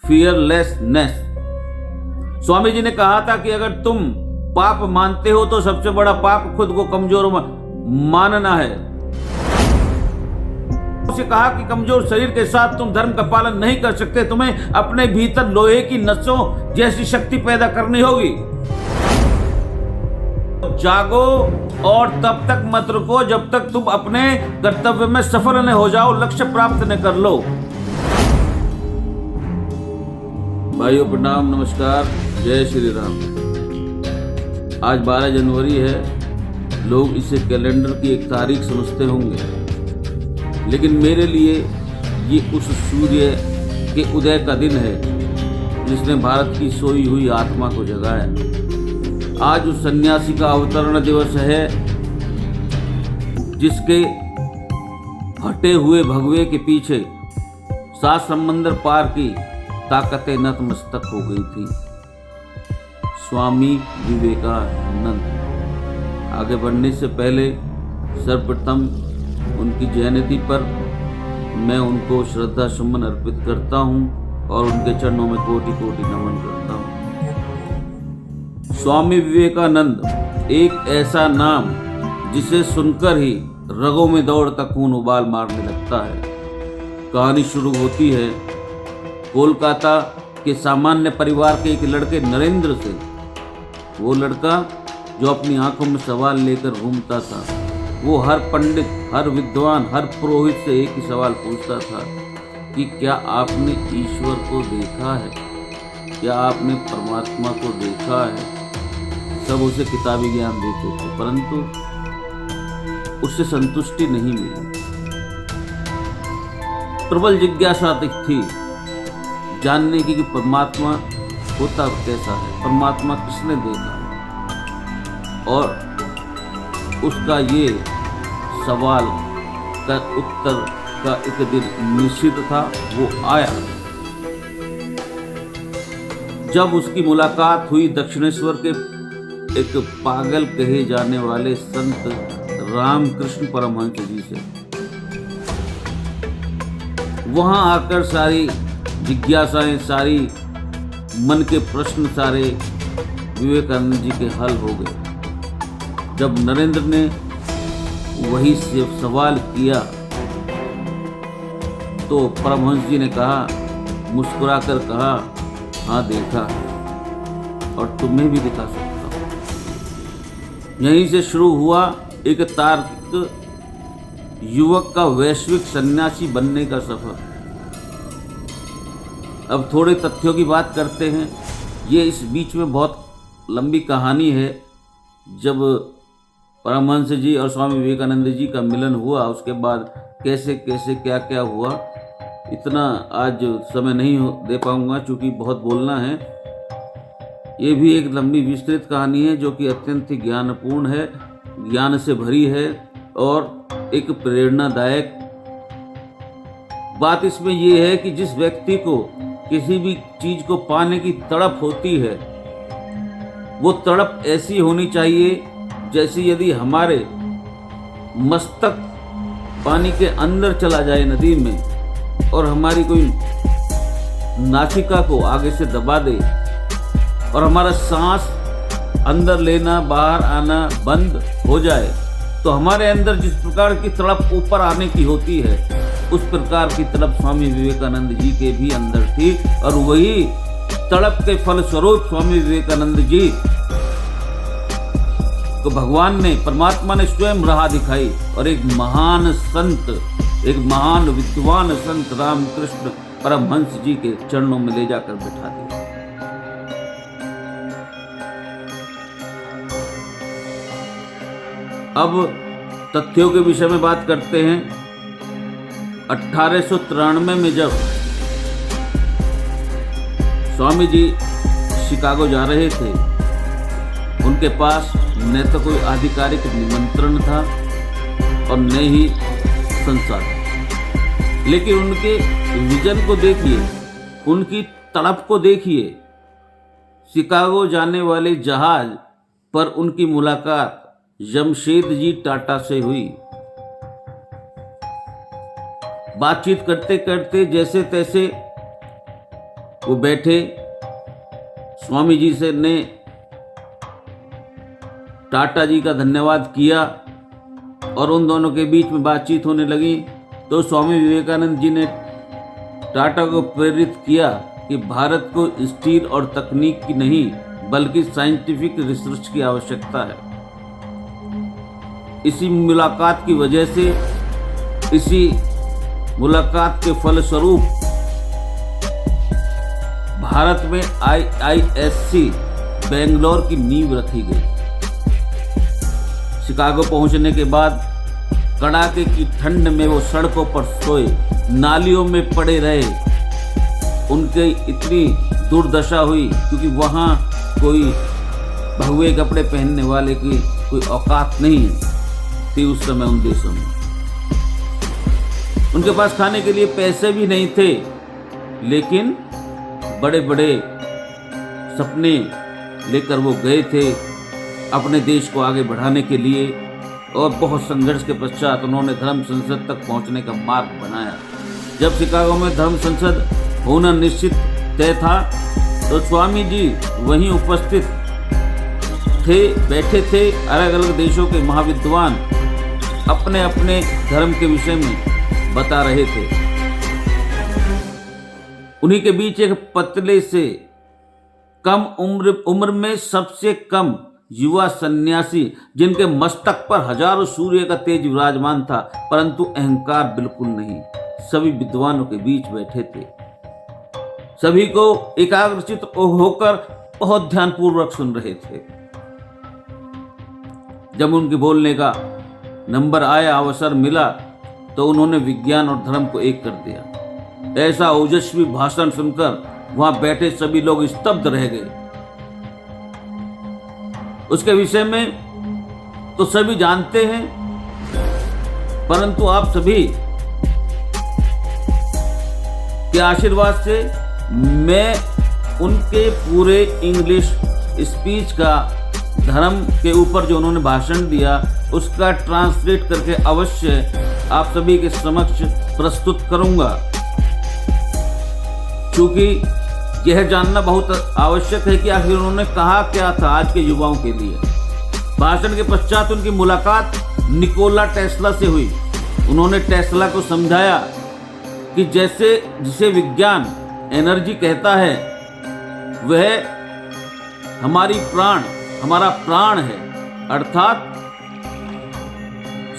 Fearlessness. Swami ji ने कहा था कि अगर तुम पाप मानते हो तो सबसे बड़ा पाप खुद को कमजोर मानना है। उसे कहा कि कमजोर शरीर के साथ तुम धर्म का पालन नहीं कर सकते, तुम्हें अपने भीतर लोहे की नसों जैसी शक्ति पैदा करनी होगी। जागो और तब तक मत रुको जब तक तुम अपने कर्तव्य में सफल न हो जाओ, लक्ष्य प्राप्त न कर लो। भाइयों प्रणाम, नमस्कार, जय श्री राम। आज 12 जनवरी है। लोग इसे कैलेंडर की एक तारीख समझते होंगे, लेकिन मेरे लिए ये उस सूर्य के उदय का दिन है जिसने भारत की सोई हुई आत्मा को जगाया। आज उस सन्यासी का अवतरण दिवस है जिसके हटे हुए भगवे के पीछे 7 समंदर पार की ताकतें नतमस्तक हो गई थी। स्वामी विवेकानंद। आगे बढ़ने से पहले सर्वप्रथम उनकी जयंती पर मैं उनको श्रद्धा सुमन अर्पित करता हूं और उनके चरणों में कोटि कोटि नमन करता हूं। स्वामी विवेकानंद एक ऐसा नाम जिसे सुनकर ही रगों में दौड़ता खून उबाल मारने लगता है। कहानी शुरू होती है कोलकाता के सामान्य परिवार के एक लड़के नरेंद्र से। वो लड़का जो अपनी आंखों में सवाल लेकर घूमता था। वो हर पंडित, हर विद्वान, हर पुरोहित से एक ही सवाल पूछता था कि क्या आपने ईश्वर को देखा है, क्या आपने परमात्मा को देखा है। सब उसे किताबी ज्ञान देते थे, परंतु उससे संतुष्टि नहीं मिली। प्रबल जिज्ञासा थी जानने की कि परमात्मा होता कैसा है, परमात्मा किसने देखा है। और उसका ये सवाल का उत्तर का एक दिन निश्चित था, वो आया जब उसकी मुलाकात हुई दक्षिणेश्वर के एक पागल कहे जाने वाले संत रामकृष्ण परमहंस जी से। वहां आकर सारी जिज्ञासाएं, सारी मन के प्रश्न सारे विवेकानंद जी के हल हो गए। जब नरेंद्र ने वही से सवाल किया तो परमहंस जी ने कहा, मुस्कुराकर कहा, हाँ देखा और तुम्हें भी दिखा सकता हूं। यहीं से शुरू हुआ एक तार्किक युवक का वैश्विक सन्यासी बनने का सफर। अब थोड़े तथ्यों की बात करते हैं। ये इस बीच में बहुत लंबी कहानी है। जब परमहंस जी और स्वामी विवेकानंद जी का मिलन हुआ, उसके बाद कैसे कैसे क्या क्या हुआ, इतना आज समय नहीं दे पाऊंगा क्योंकि बहुत बोलना है। ये भी एक लंबी विस्तृत कहानी है जो कि अत्यंत ही ज्ञानपूर्ण है, ज्ञान से भरी है और एक प्रेरणादायक बात इसमें ये है कि जिस व्यक्ति को किसी भी चीज को पाने की तड़प होती है, वो तड़प ऐसी होनी चाहिए जैसे यदि हमारे मस्तक पानी के अंदर चला जाए नदी में और हमारी कोई नासिका को आगे से दबा दे और हमारा सांस अंदर लेना बाहर आना बंद हो जाए, तो हमारे अंदर जिस प्रकार की तड़प ऊपर आने की होती है, उस प्रकार की तड़प स्वामी विवेकानंद जी के भी अंदर थी। और वही तड़प के फलस्वरूप स्वामी विवेकानंद जी को भगवान ने, परमात्मा ने स्वयं राह दिखाई और एक महान संत, एक महान विद्वान संत रामकृष्ण परमहंस जी के चरणों में ले जाकर बैठा दिया। अब तथ्यों के विषय में बात करते हैं। 1893 में जब स्वामी जी शिकागो जा रहे थे, उनके पास न तो कोई आधिकारिक निमंत्रण था और न ही संसाधन, लेकिन उनके विजन को देखिए, उनकी तड़प को देखिए। शिकागो जाने वाले जहाज पर उनकी मुलाकात जमशेदजी टाटा से हुई। बातचीत करते करते जैसे तैसे वो बैठे, स्वामी जी से ने टाटा जी का धन्यवाद किया और उन दोनों के बीच में बातचीत होने लगी। तो स्वामी विवेकानंद जी ने टाटा को प्रेरित किया कि भारत को स्टील और तकनीक की नहीं बल्कि साइंटिफिक रिसर्च की आवश्यकता है। इसी मुलाकात की वजह से, इसी मुलाकात के फलस्वरूप भारत में IISc बेंगलोर की नींव रखी गई। शिकागो पहुंचने के बाद कड़ाके की ठंड में वो सड़कों पर सोए, नालियों में पड़े रहे। उनकी इतनी दुर्दशा हुई क्योंकि वहाँ कोई भगवे कपड़े पहनने वाले की कोई औकात नहीं थी उस समय उन देशों में। उनके पास खाने के लिए पैसे भी नहीं थे, लेकिन बड़े बड़े सपने लेकर वो गए थे अपने देश को आगे बढ़ाने के लिए, और बहुत संघर्ष के पश्चात उन्होंने धर्म संसद तक पहुंचने का मार्ग बनाया। जब शिकागो में धर्म संसद होना निश्चित तय था तो स्वामी जी वहीं उपस्थित थे, बैठे थे। अलग अलग देशों के महाविद्वान अपने अपने धर्म के विषय में बता रहे थे। उन्हीं के बीच एक पतले से कम उम्र में सबसे कम युवा सन्यासी, जिनके मस्तक पर हजारों सूर्य का तेज विराजमान था, परंतु अहंकार बिल्कुल नहीं, सभी विद्वानों के बीच बैठे थे। सभी को एकाग्रचित होकर बहुत ध्यानपूर्वक सुन रहे थे। जब उनके बोलने का नंबर आया, अवसर मिला, तो उन्होंने विज्ञान और धर्म को एक कर दिया। ऐसा ओजस्वी भाषण सुनकर वहां बैठे सभी लोग स्तब्ध रह गए। उसके विषय में तो सभी जानते हैं, परंतु आप सभी के आशीर्वाद से मैं उनके पूरे इंग्लिश स्पीच का, धर्म के ऊपर जो उन्होंने भाषण दिया, उसका ट्रांसलेट करके अवश्य आप सभी के समक्ष प्रस्तुत करूंगा, क्योंकि यह जानना बहुत आवश्यक है कि आखिर उन्होंने कहा क्या था आज के युवाओं के लिए। भाषण के पश्चात उनकी मुलाकात निकोला टेस्ला से हुई। उन्होंने टेस्ला को समझाया कि जैसे जिसे विज्ञान एनर्जी कहता है, वह हमारा प्राण है। अर्थात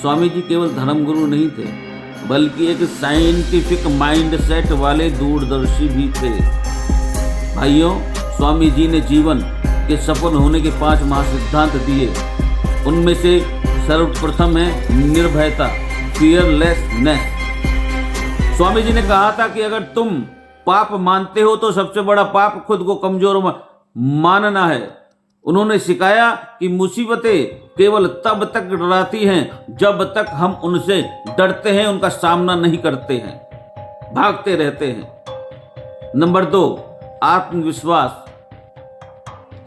स्वामी जी केवल धर्मगुरु नहीं थे, बल्कि एक साइंटिफिक माइंडसेट वाले दूरदर्शी भी थे। भाइयों, स्वामी जी ने जीवन के सफल होने के 5 महासिद्धांत दिए। उनमें से सर्वप्रथम है निर्भयता, फियरलेसनेस। स्वामी जी ने कहा था कि अगर तुम पाप मानते हो तो सबसे बड़ा पाप खुद को कमजोर मानना है। उन्होंने सिखाया कि मुसीबतें केवल तब तक डराती हैं जब तक हम उनसे डरते हैं, उनका सामना नहीं करते हैं, भागते रहते हैं। नंबर 2, आत्मविश्वास,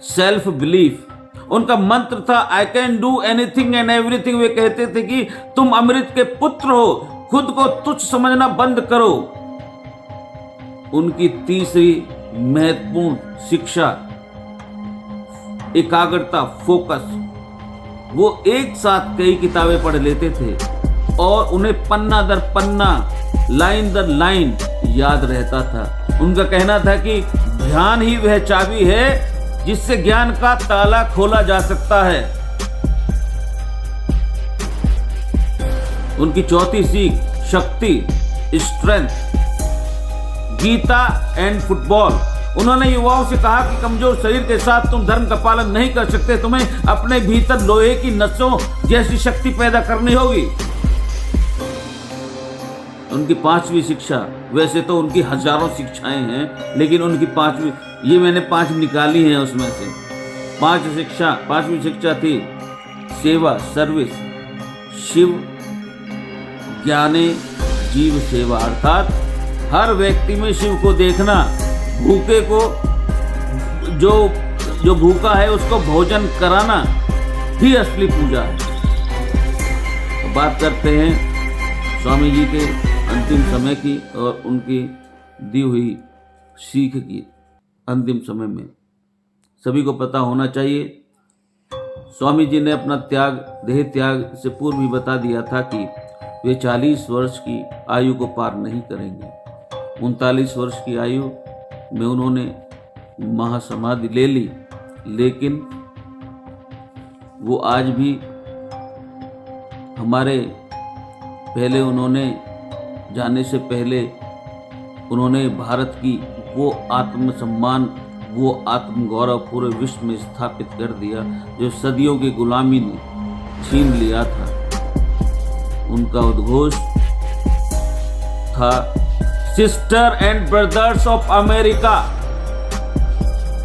सेल्फ बिलीफ। उनका मंत्र था I can do anything and everything. वे कहते थे कि तुम अमृत के पुत्र हो, खुद को तुच्छ समझना बंद करो। उनकी तीसरी महत्वपूर्ण शिक्षा एकाग्रता, फोकस। वो एक साथ कई किताबें पढ़ लेते थे और उन्हें पन्ना दर पन्ना, लाइन दर लाइन याद रहता था। उनका कहना था कि ध्यान ही वह चाबी है जिससे ज्ञान का ताला खोला जा सकता है। उनकी चौथी सीख शक्ति, स्ट्रेंथ, गीता एंड फुटबॉल। उन्होंने युवाओं से कहा कि कमजोर शरीर के साथ तुम धर्म का पालन नहीं कर सकते, तुम्हें अपने भीतर लोहे की नसों जैसी शक्ति पैदा करनी होगी। उनकी 5वीं शिक्षा, वैसे तो उनकी हजारों शिक्षाएं हैं, लेकिन उनकी 5वीं, ये मैंने 5 निकाली हैं उसमें से। 5वीं शिक्षा थी सेवा, सर्विस, शिव ज्ञाने जीव सेवा। अर्थात हर व्यक्ति में शिव को देखना, भूखे को, जो भूखा है उसको भोजन कराना ही असली पूजा है। तो बात करते हैं स्वामी जी के अंतिम समय की और उनकी दी हुई सीख की अंतिम समय में। सभी को पता होना चाहिए, स्वामी जी ने अपना त्याग, देह त्याग से पूर्व भी बता दिया था कि वे 40 वर्ष की आयु को पार नहीं करेंगे। 39 वर्ष की आयु में उन्होंने महासमाधि ले ली, लेकिन वो आज भी हमारे पहले, उन्होंने जाने से पहले उन्होंने भारत की वो आत्मसम्मान, वो आत्मगौरव पूरे विश्व में स्थापित कर दिया जो सदियों की गुलामी ने छीन लिया था। उनका उद्घोष था, sister and brothers of America.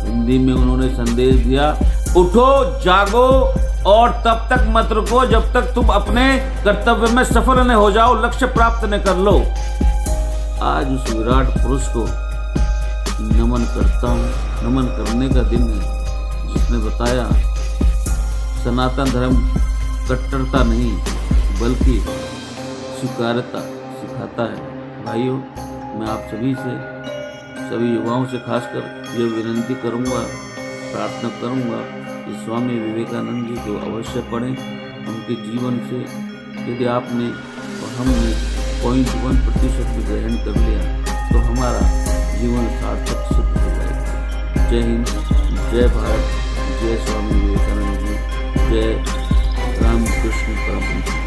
Hindi में उन्होंने संदेश दिया, उठो जागो और तब तक मत रुको जब तक तुम अपने कर्तव्य में सफल न हो जाओ, लक्ष्य प्राप्त न कर लो। आज उस विराट पुरुष को नमन करता हूँ। नमन करने का दिन है, जिसने बताया सनातन धर्म कट्टरता नहीं बल्कि स्वीकार्यता सिखाता है। भाइयों, मैं आप सभी से, सभी युवाओं से खासकर ये विनती करूँगा, प्रार्थना करूँगा कि स्वामी विवेकानंद जी को अवश्य पढ़ें। उनके जीवन से यदि आपने और हमने 0.1% भी ग्रहण कर लिया तो हमारा जीवन सार्थक सिद्ध हो जाएगा। जय हिंद, जय भारत, जय स्वामी विवेकानंद जी, जय रामकृष्ण परमहंस।